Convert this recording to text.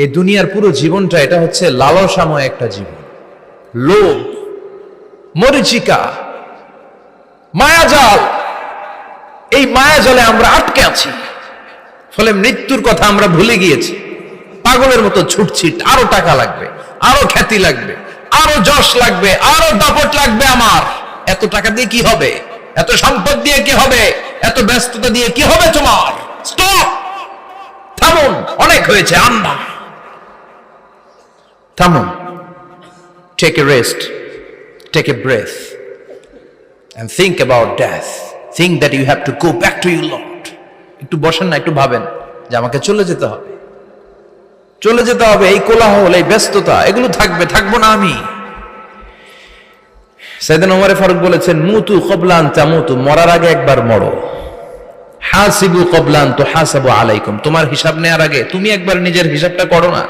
এই দুনিয়ার পুরো জীবনটা এটা হচ্ছে লালসাময় একটা জীবন, লোভ, মরিচিকা, মায়াজাল। এই মায়াজালে আমরা আটকে আছি, ফলে মৃত্যুর কথা আমরা ভুলে গিয়েছি। পাগলের মতো ছুটছি, আরো টাকা লাগবে, আরো খ্যাতি লাগবে, আরো যশ লাগবে, আরো দাপট লাগবে। আমার এত টাকা দিয়ে কি হবে? এত সম্পদ দিয়ে কি হবে? এত ব্যস্ততা দিয়ে কি হবে? তোমার স্টপ, থামুন, অনেক হয়েছে। আন্না, থামুন, take a rest, take a breath and think about death. Think that you have to go back to your Lord. একটু বসেন না, একটু ভাবেন যে আমাকে চলে যেতে হবে, চলে যেতে হবে। এই কোলাহল, এই ব্যস্ততা, এগুলো থাকবে, থাকবো না আমি। সাইয়েদনা ওমর ফারুক বলেছেন, মুতু ক্বাবলা আন তামুতু, মরার আগে একবার মরো। হাসিবু ক্বাবলা আন তুহাসাবু আলাইকুম, তোমার হিসাব নেওয়ার আগে তুমি একবার নিজের হিসাবটা করো না।